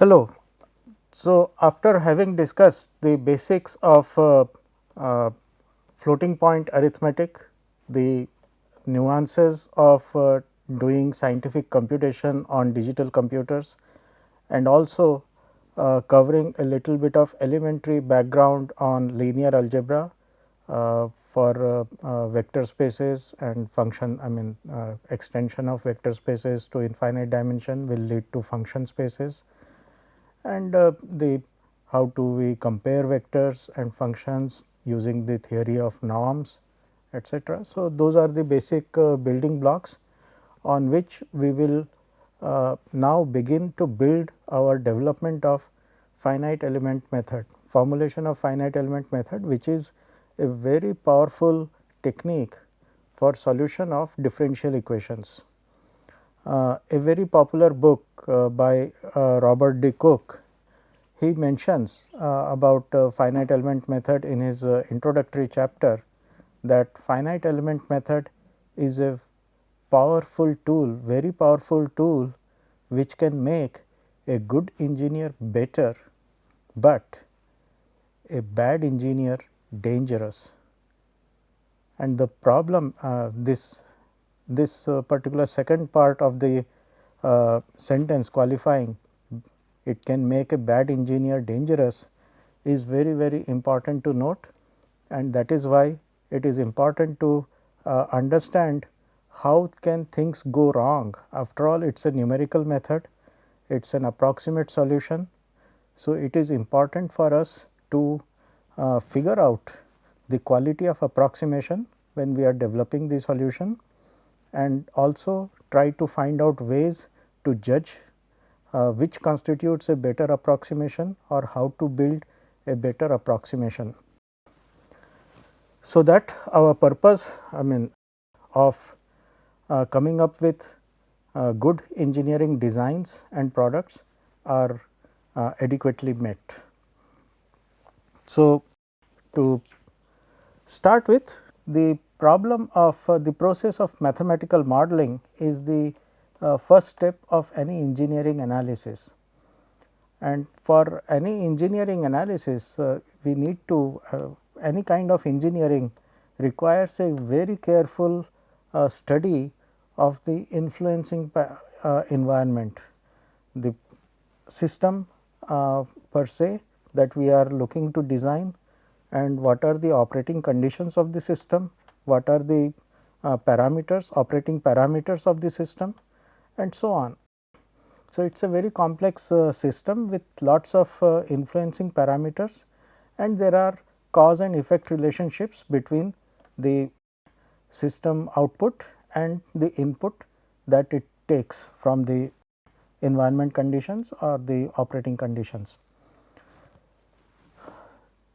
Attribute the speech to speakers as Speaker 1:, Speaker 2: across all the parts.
Speaker 1: Hello. So, after having discussed the basics of uh, floating point arithmetic, the nuances of doing scientific computation on digital computers, and also covering a little bit of elementary background on linear algebra for vector spaces and function, extension of vector spaces to infinite dimension will lead to function spaces, and the how do we compare vectors and functions using the theory of norms, etc. So, those are the basic building blocks on which we will now begin to build our development of finite element method, formulation of finite element method, which is a very powerful technique for solution of differential equations. A very popular book by Robert D. Cook, he mentions about finite element method in his introductory chapter, that finite element method is a powerful tool, very powerful tool, which can make a good engineer better, but a bad engineer dangerous. And the problem, this particular second part of the sentence qualifying, it can make a bad engineer dangerous, is very important to note, and that is why it is important to understand how can things go wrong. After all, it is a numerical method, it is an approximate solution. So, it is important for us to figure out the quality of approximation when we are developing the solution, and also try to find out ways to judge which constitutes a better approximation or how to build a better approximation. So, that our purpose of coming up with good engineering designs and products are adequately met. So, to start with, the problem of the process of mathematical modeling is the first step of any engineering analysis, and for any engineering analysis we need to any kind of engineering requires a very careful study of the influencing environment, the system per se that we are looking to design, and what are the operating conditions of the system, what are the operating parameters of the system, and so on. So, it is a very complex system with lots of influencing parameters, and there are cause and effect relationships between the system output and the input that it takes from the environment conditions or the operating conditions.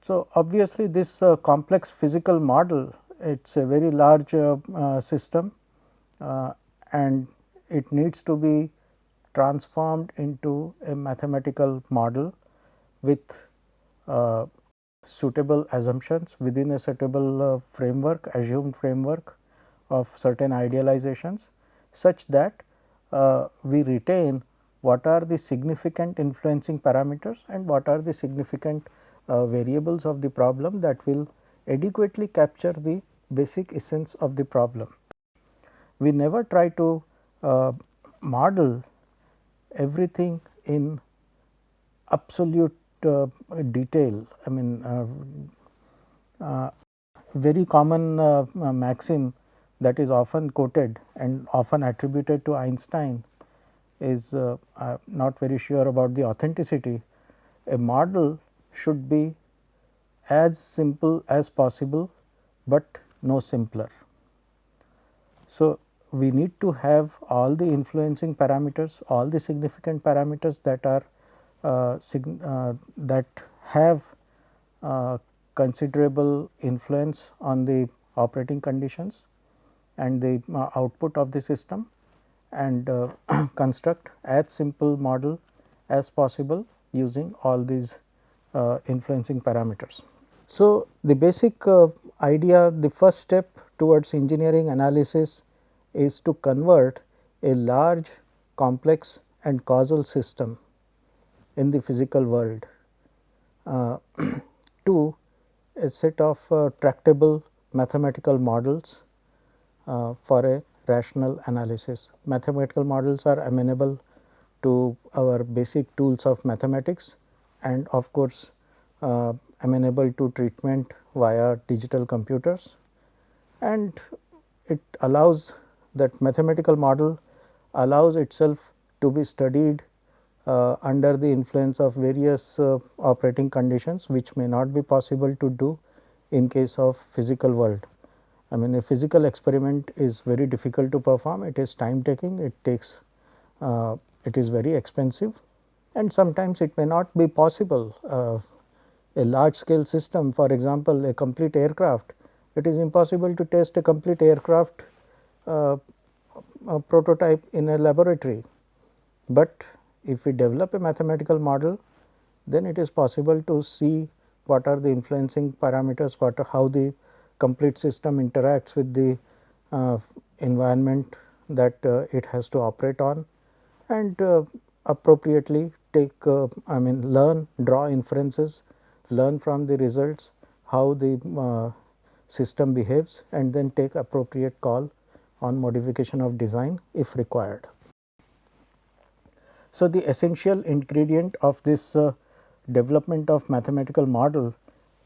Speaker 1: So, obviously, this complex physical model, it is a very large system and it needs to be transformed into a mathematical model with suitable assumptions within a suitable framework, assumed framework of certain idealizations, such that we retain what are the significant influencing parameters and what are the significant variables of the problem that will adequately capture the basic essence of the problem. We never try to model everything in absolute detail. Very common maxim that is often quoted and often attributed to Einstein is I am not very sure about the authenticity. A model should be as simple as possible, but no simpler. So, we need to have all the influencing parameters, all the significant parameters that are that have considerable influence on the operating conditions and the output of the system, and construct as simple model as possible using all these influencing parameters. So, the basic idea, the first step towards engineering analysis is to convert a large, complex and causal system in the physical world. 2. A set of tractable mathematical models for a rational analysis. Mathematical models are amenable to our basic tools of mathematics and of course, amenable to treatment via digital computers, and it allows that mathematical model allows itself to be studied under the influence of various operating conditions, which may not be possible to do in case of physical world. I mean, a physical experiment is very difficult to perform, it is time taking, it is very expensive, and sometimes it may not be possible. A large scale system, for example, a complete aircraft, it is impossible to test a complete aircraft prototype in a laboratory, but if we develop a mathematical model, then it is possible to see what are the influencing parameters, how the complete system interacts with the environment that it has to operate on, and appropriately take learn, draw inferences, learn from the results how the system behaves, and then take appropriate call on modification of design if required. So, the essential ingredient of this development of mathematical model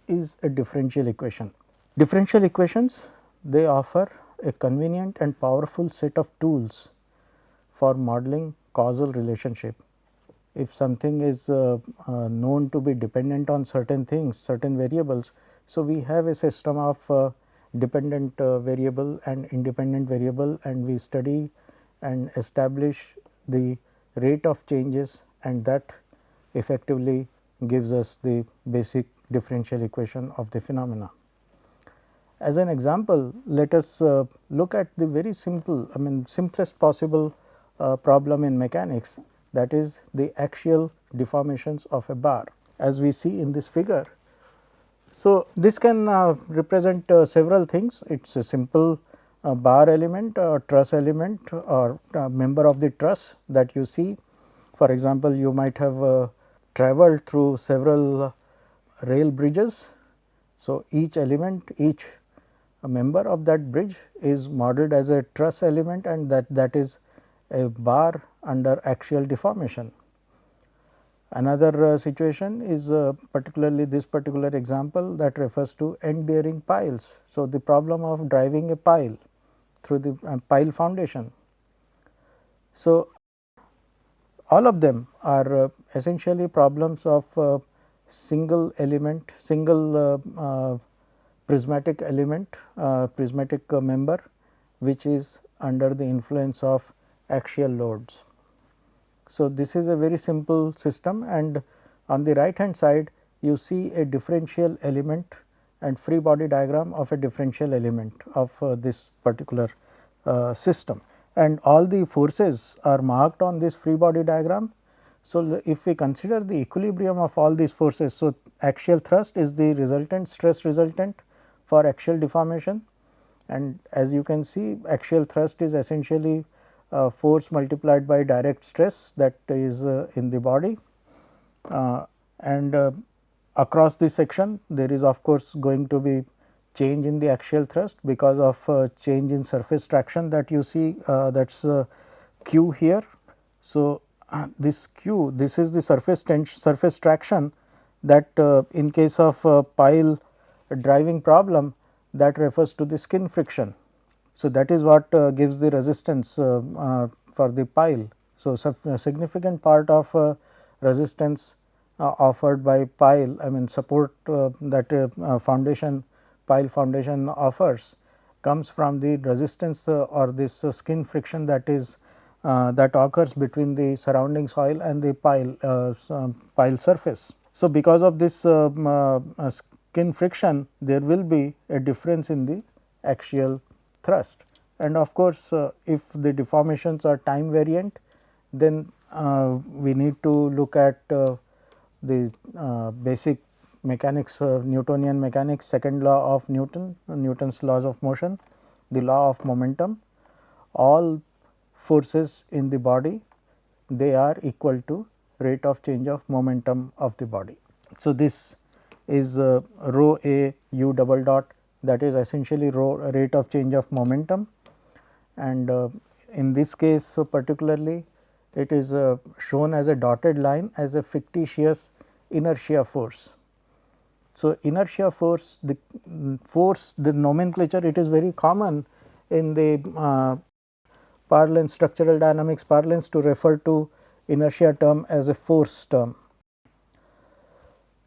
Speaker 1: is a differential equation. Differential equations, they offer a convenient and powerful set of tools for modeling causal relationship. If something is known to be dependent on certain things, certain variables, so we have a system of dependent variable and independent variable, and we study and establish the rate of changes, and that effectively gives us the basic differential equation of the phenomena. As an example, let us look at the very simple, simplest possible problem in mechanics, that is the axial deformations of a bar, as we see in this figure. So, this can represent several things. It is a simple bar element or truss element or member of the truss that you see. For example, you might have traveled through several rail bridges. So, each element, each member of that bridge is modeled as a truss element, and that is a bar under axial deformation. Another situation is particularly this particular example that refers to end bearing piles. So, the problem of driving a pile through the pile foundation. So, all of them are essentially problems of single element, single prismatic element, prismatic member, which is under the influence of axial loads. So, this is a very simple system, and on the right hand side you see a differential element and free body diagram of a differential element of this particular system, and all the forces are marked on this free body diagram. So, if we consider the equilibrium of all these forces, so axial thrust is the resultant stress resultant for axial deformation, and as you can see, axial thrust is essentially force multiplied by direct stress that is in the body, and across the section there is of course going to be change in the axial thrust because of change in surface traction that you see, that is Q here. So, this Q, this is the surface traction that in case of pile driving problem, that refers to the skin friction. So, that is what gives the resistance for the pile. So, a significant part of resistance offered by pile, support that foundation, pile foundation offers, comes from the resistance or this skin friction that is that occurs between the surrounding soil and the pile surface. So, because of this skin friction, there will be a difference in the axial thrust, and of course, if the deformations are time variant, then we need to look at the basic mechanics, Newtonian mechanics, second law of Newton, Newton's laws of motion, the law of momentum. All forces in the body, they are equal to rate of change of momentum of the body. So, this is rho a u double dot, that is essentially rate of change of momentum, and in this case, so particularly it is shown as a dotted line as a fictitious inertia force. So, inertia force, the force, the nomenclature, it is very common in the parlance, structural dynamics parlance, to refer to inertia term as a force term,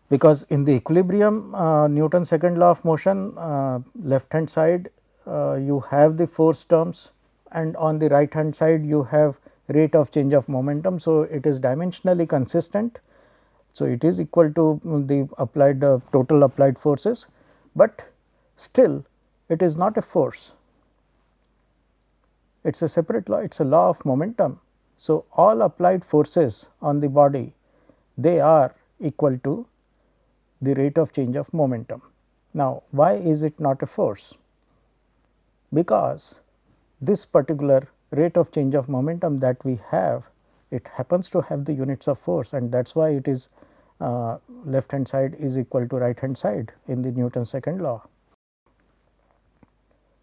Speaker 1: because in the equilibrium Newton's second law of motion, left hand side you have the force terms, and on the right hand side you have rate of change of momentum. So, it is dimensionally consistent. So, it is equal to the applied total applied forces, but still it is not a force, it is a separate law, it is a law of momentum. So, all applied forces on the body, they are equal to the rate of change of momentum. Now, why is it not a force? Because this particular rate of change of momentum that we have, it happens to have the units of force, and that is why it is left hand side is equal to right hand side in the Newton's second law.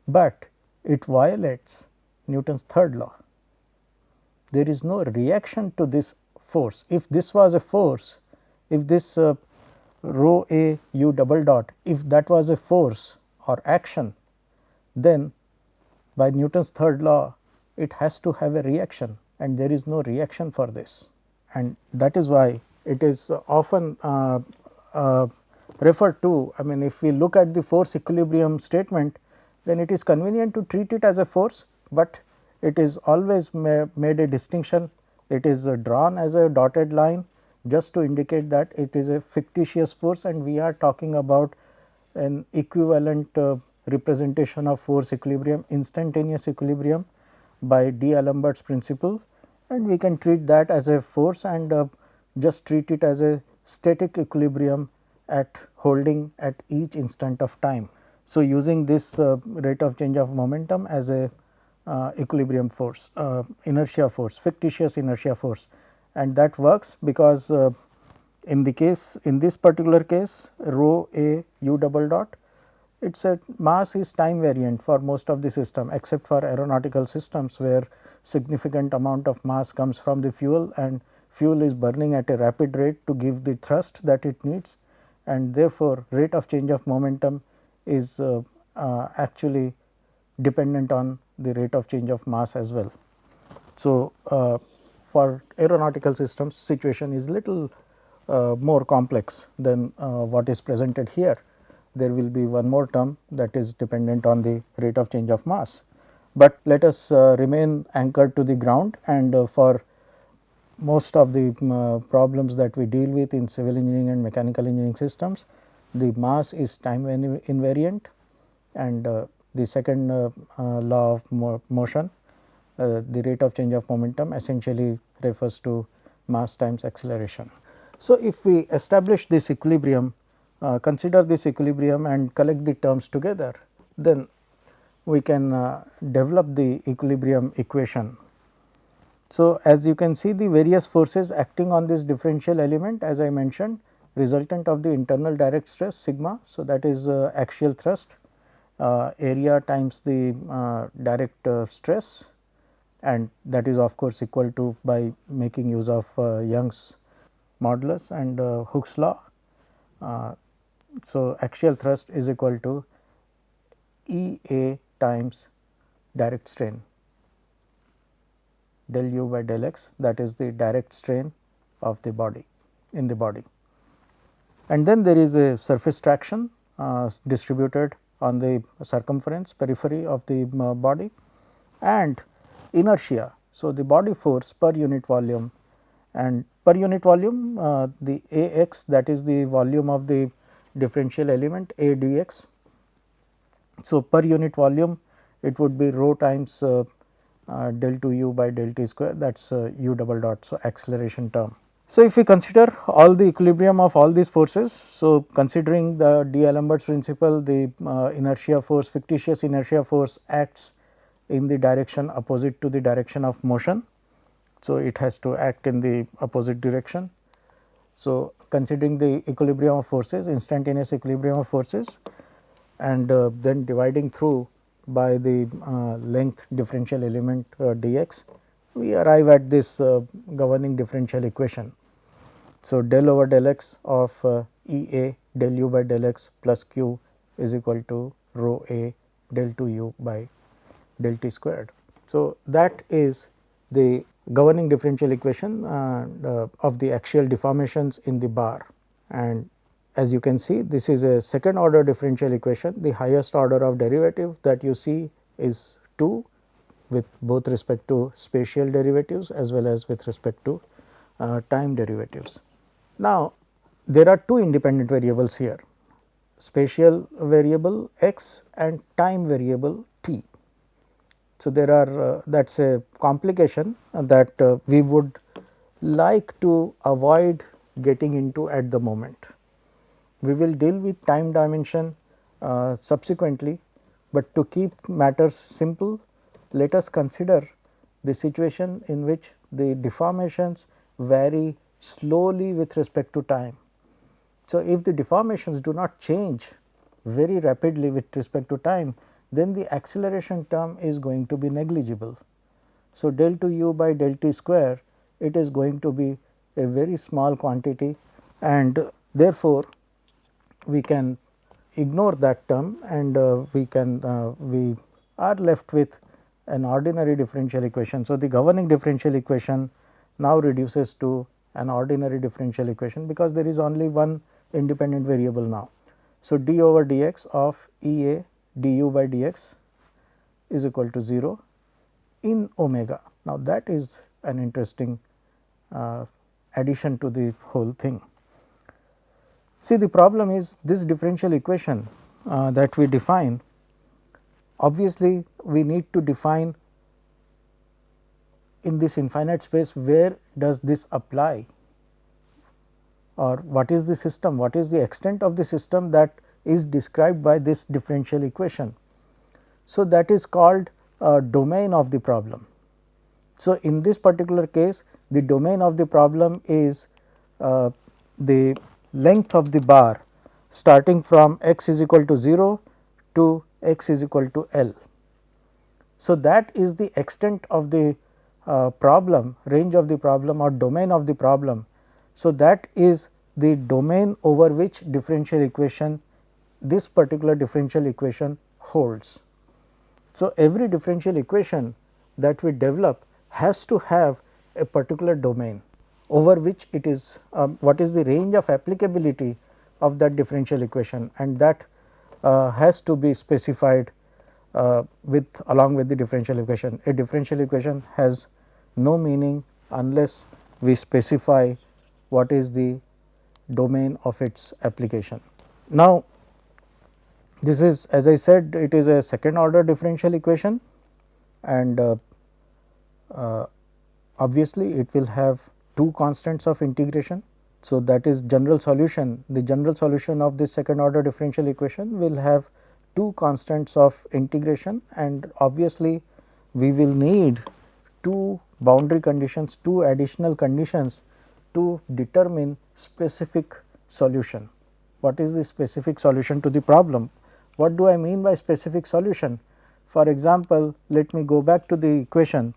Speaker 1: But it violates Newton's third law. There is no reaction to this force. If this was a force, if this rho a u double dot, if that was a force or action, then by Newton's third law it has to have a reaction, and there is no reaction for this, and that is why it is often referred to. I mean, if we look at the force equilibrium statement, then it is convenient to treat it as a force, but it is always made a distinction. It is drawn as a dotted line just to indicate that it is a fictitious force, and we are talking about an equivalent representation of force equilibrium, instantaneous equilibrium by D'Alembert's principle, and we can treat that as a force and just treat it as a static equilibrium at holding at each instant of time. So, using this rate of change of momentum as a equilibrium force, inertia force, fictitious inertia force, and that works because in the case, in this particular case, rho a u double dot, its a mass is time variant for most of the system, except for aeronautical systems where significant amount of mass comes from the fuel, and fuel is burning at a rapid rate to give the thrust that it needs, and therefore, rate of change of momentum is actually dependent on the rate of change of mass as well. So, for aeronautical systems, situation is little more complex than what is presented here. There will be one more term that is dependent on the rate of change of mass, but let us remain anchored to the ground, and for most of the problems that we deal with in civil engineering and mechanical engineering systems, the mass is time invariant, and the second law of motion, the rate of change of momentum, essentially refers to mass times acceleration. So, if we establish this equilibrium, consider this equilibrium and collect the terms together, then we can develop the equilibrium equation. So, as you can see, the various forces acting on this differential element, as I mentioned, resultant of the internal direct stress sigma. So, that is axial thrust, area times the direct stress, and that is of course equal to, by making use of Young's modulus and Hooke's law. So, axial thrust is equal to E A times direct strain, del u by del x, that is the direct strain of the body, in the body. And then there is a surface traction distributed on the circumference periphery of the body, and inertia. So, the body force per unit volume, and per unit volume the A x, that is the volume of the differential element A dx. So, per unit volume it would be rho times del 2 u by del t square, that is u double dot. So, acceleration term. So, if we consider all the equilibrium of all these forces, so considering the D'Alembert's principle, the inertia force, fictitious inertia force acts in the direction opposite to the direction of motion. So, it has to act in the opposite direction. So, considering the equilibrium of forces, instantaneous equilibrium of forces, and then dividing through by the length differential element dx, we arrive at this governing differential equation. So, del over del x of E A del u by del x plus q is equal to rho a del 2 u by del t squared. So, that is the governing differential equation of the axial deformations in the bar, and as you can see, this is a second order differential equation. The highest order of derivative that you see is 2 with both respect to spatial derivatives as well as with respect to time derivatives. Now, there are two independent variables here, spatial variable x and time variable t. So, there are that is a complication that we would like to avoid getting into at the moment. We will deal with time dimension subsequently, but to keep matters simple, let us consider the situation in which the deformations vary slowly with respect to time. So, if the deformations do not change very rapidly with respect to time, then the acceleration term is going to be negligible. So, del 2 u by del t square, it is going to be a very small quantity, and therefore, we can ignore that term, and we are left with an ordinary differential equation. So, the governing differential equation now reduces to an ordinary differential equation, because there is only one independent variable now. So, d over dx of E A du by dx is equal to 0 in omega. Now, that is an interesting addition to the whole thing. See, the problem is this differential equation that we define, obviously we need to define in this infinite space where does this apply, or what is the system, what is the extent of the system that is described by this differential equation. So, that is called a domain of the problem. So, in this particular case, the domain of the problem is the length of the bar starting from x is equal to 0 to x is equal to L. So, that is the extent of the problem, range of the problem, or domain of the problem. So, that is the domain over which differential equation, this particular differential equation holds. So, every differential equation that we develop has to have a particular domain over which it is what is the range of applicability of that differential equation, and that has to be specified along with the differential equation. A differential equation has no meaning unless we specify what is the domain of its application. Now, this is, as I said, it is a second order differential equation, and obviously it will have two constants of integration. So, that is general solution. The general solution of this second order differential equation will have two constants of integration, and obviously we will need two boundary conditions, two additional conditions to determine specific solution. What is the specific solution to the problem? What do I mean by specific solution? For example, let me go back to the equation.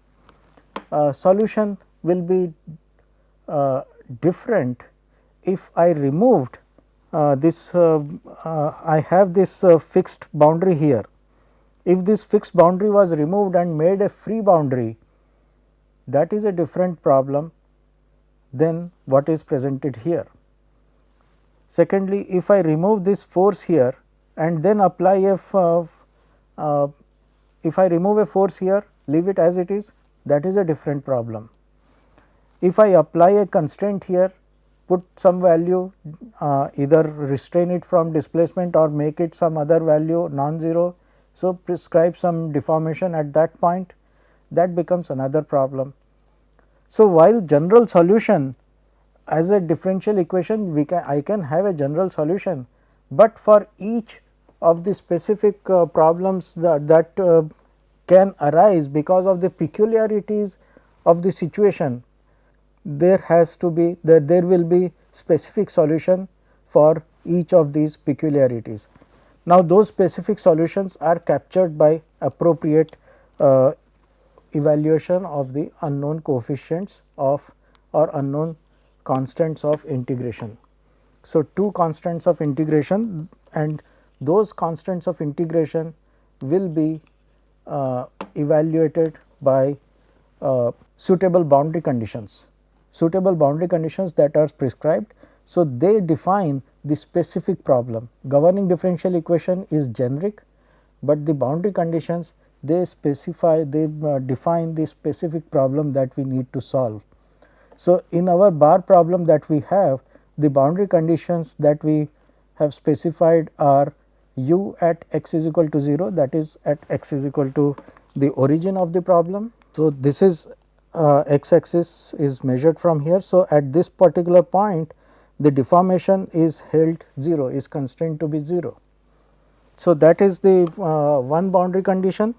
Speaker 1: Solution will be different if I removed this I have this fixed boundary here. If this fixed boundary was removed and made a free boundary, that is a different problem than what is presented here. Secondly, if I remove this force here and then apply if I remove a force here, leave it as it is, that is a different problem. If I apply a constraint here, put some value, either restrain it from displacement or make it some other value non-zero, so prescribe some deformation at that point, that becomes another problem. So, while general solution as a differential equation I can have a general solution, but for each of the specific problems that can arise because of the peculiarities of the situation, there has to be there will be specific solution for each of these peculiarities. Now, those specific solutions are captured by appropriate evaluation of the unknown coefficients of or unknown constants of integration. So, two constants of integration, and those constants of integration will be evaluated by suitable boundary conditions, that are prescribed. So, they define the specific problem. Governing differential equation is generic, but the boundary conditions, they specify, they define the specific problem that we need to solve. So, in our bar problem that we have, the boundary conditions that we have specified are u at x is equal to 0, that is at x is equal to the origin of the problem. So, this is x axis is measured from here. So, at this particular point the deformation is held 0, is constrained to be 0. So, that is the one boundary condition.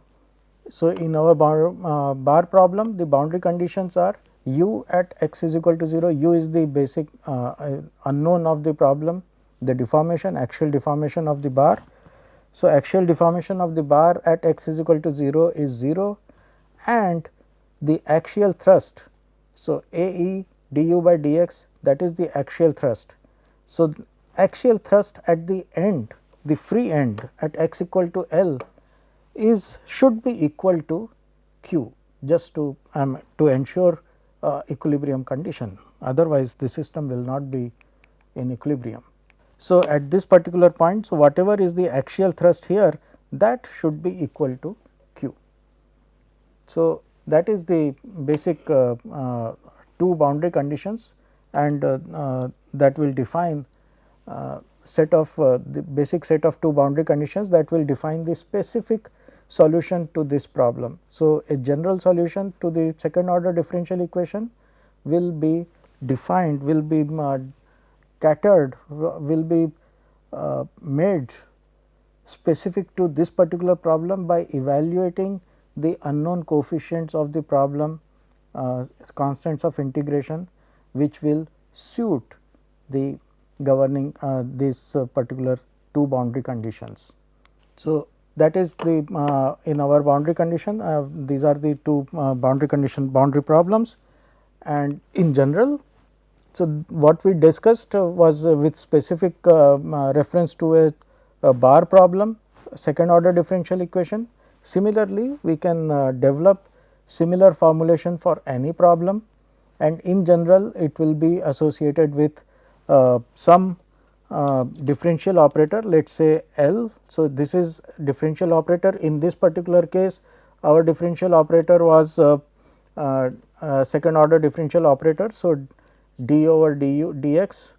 Speaker 1: So, in our bar problem, the boundary conditions are u at x is equal to 0, u is the basic unknown of the problem, the deformation, axial deformation of the bar. So, axial deformation of the bar at x is equal to 0 is 0, and the axial thrust. So, A e du by dx, that is the axial thrust. So, axial thrust at the end, the free end at x equal to L is should be equal to q, just to ensure equilibrium condition, otherwise the system will not be in equilibrium. So, at this particular point, so whatever is the axial thrust here, that should be equal to q. So, that is the basic two boundary conditions, and that will define set of the basic set of two boundary conditions that will define the specific solution to this problem. So, a general solution to the second order differential equation will be defined, will be catered, will be made specific to this particular problem by evaluating the unknown coefficients of the problem, constants of integration, which will suit the governing this particular two boundary conditions. So, that is the in our boundary condition, these are the two boundary problems, and in general. So, what we discussed was with specific reference to a bar problem, second order differential equation. Similarly, we can develop similar formulation for any problem, and in general it will be associated with some differential operator, let us say L. So, this is differential operator. In this particular case, our differential operator was second order differential operator. So, d over du dx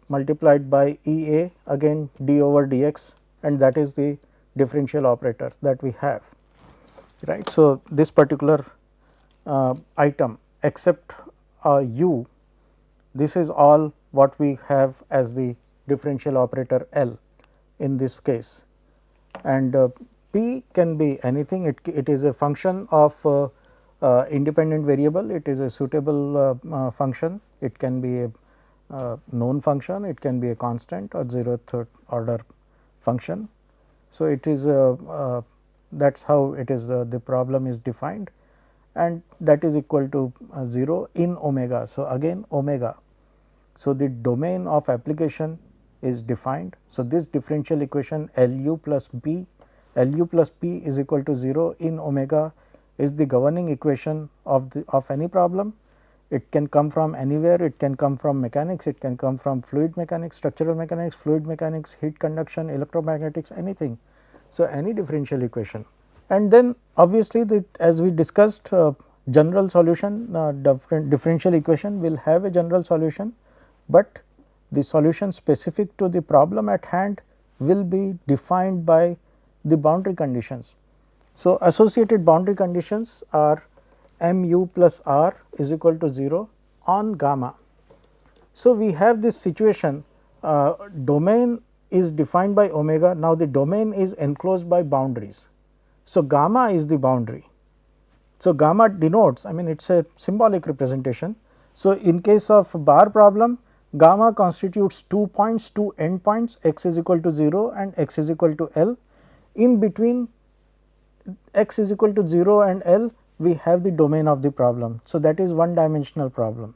Speaker 1: multiplied by E a, again d over dx, and that is the differential operator that we have, right. So, this particular item except u, this is all what we have as the differential operator L in this case, and p can be anything. It is a function of independent variable, it is a suitable function, it can be a known function, it can be a constant or 0th order function. So, it is that is how it is the problem is defined, and that is equal to 0 in omega. So, again omega. So, the domain of application is defined. So, this differential equation Lu plus p is equal to 0 in omega is the governing equation of any problem. It can come from anywhere, it can come from mechanics, it can come from fluid mechanics, structural mechanics, fluid mechanics, heat conduction, electromagnetics, anything. So, any differential equation, and then obviously as we discussed general solution, differential equation will have a general solution, but the solution specific to the problem at hand will be defined by the boundary conditions. So, associated boundary conditions are mu plus r is equal to 0 on gamma. So, we have this situation, domain is defined by omega. Now, the domain is enclosed by boundaries. So, gamma is the boundary. So, gamma denotes, I mean it is a symbolic representation. So, in case of bar problem, gamma constitutes 2 points, 2 endpoints, x is equal to 0 and x is equal to L. In between x is equal to 0 and L, we have the domain of the problem. So, that is one dimensional problem.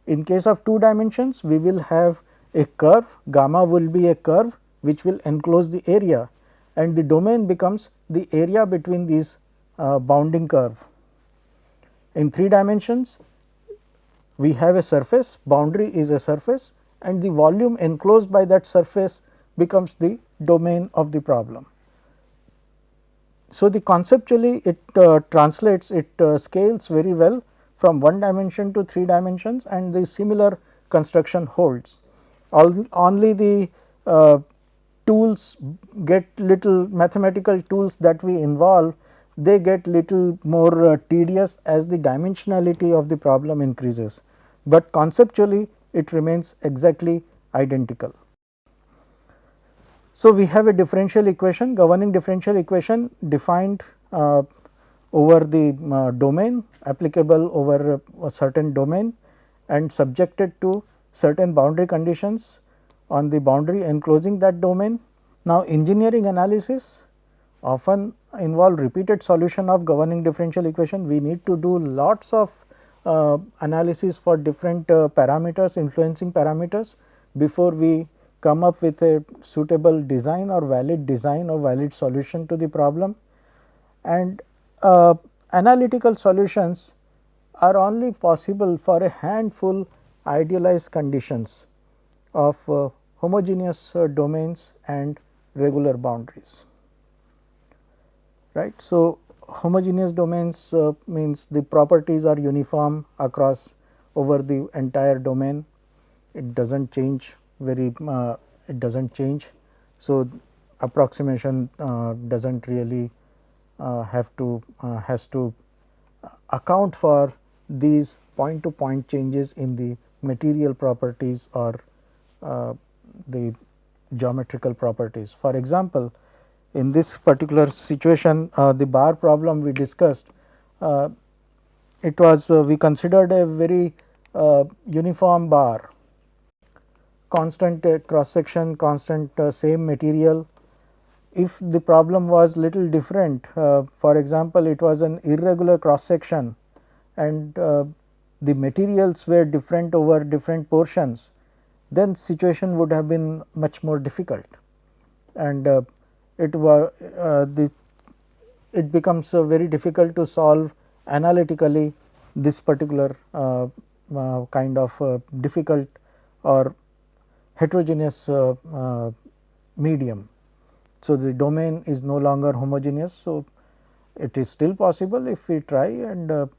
Speaker 1: In case of 2 dimensions, we will have a curve, gamma will be a curve which will enclose the area, and the domain becomes the area between these bounding curve. In 3 dimensions, we have a surface, boundary is a surface, and the volume enclosed by that surface becomes the domain of the problem. So, the conceptually it translates, it scales very well from 1 dimension to 3 dimensions, and the similar construction holds. Only the tools get little mathematical tools that we involve, they get little more tedious as the dimensionality of the problem increases, but conceptually it remains exactly identical. So, we have a differential equation, governing differential equation defined over the domain, applicable over a certain domain and subjected to certain boundary conditions on the boundary enclosing that domain. Now, engineering analysis often involve repeated solution of governing differential equation. We need to do lots of analysis for different parameters, influencing parameters, before we come up with a suitable design or valid solution to the problem. And analytical solutions are only possible for a handful idealized conditions of homogeneous domains and regular boundaries, right. So, homogeneous domains means the properties are uniform across over the entire domain, it does not change it does not change. So, approximation does not really has to account for these point to point changes in the material properties or the geometrical properties. For example, in this particular situation the bar problem we discussed, it was we considered a very uniform bar, constant cross section, constant same material. If the problem was little different, for example, it was an irregular cross section and the materials were different over different portions, then situation would have been much more difficult, and it becomes very difficult to solve analytically this particular kind of difficult or heterogeneous medium. So, the domain is no longer homogeneous. So, it is still possible if we try, and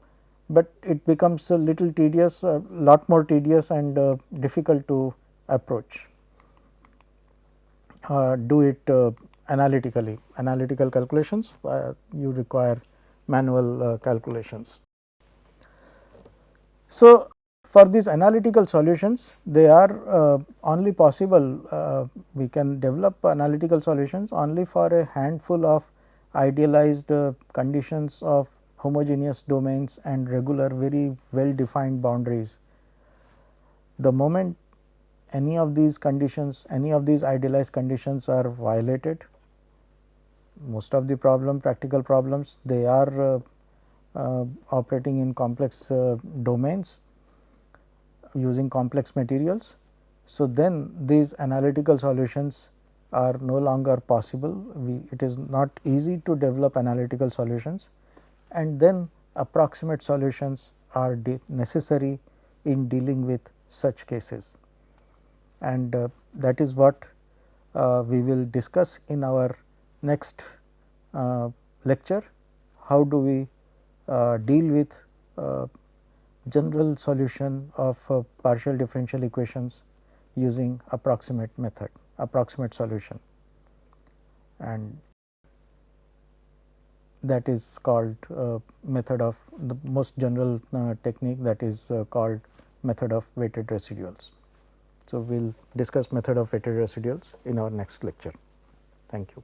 Speaker 1: but it becomes a little tedious, a lot more tedious and difficult to approach, do it analytically. Analytical calculations you require manual calculations. So, for these analytical solutions, they are only possible, we can develop analytical solutions only for a handful of idealized conditions of homogeneous domains and regular very well defined boundaries. The moment any of these conditions, any of these idealized conditions are violated, most of the practical problems, they are operating in complex domains using complex materials. So, then these analytical solutions are no longer possible, it is not easy to develop analytical solutions, and then approximate solutions are necessary in dealing with such cases, and that is what we will discuss in our next lecture. How do we deal with general solution of partial differential equations using approximate method, approximate solution, and that is called method of the most general technique, that is called method of weighted residuals. So, we will discuss method of weighted residuals in our next lecture. Thank you.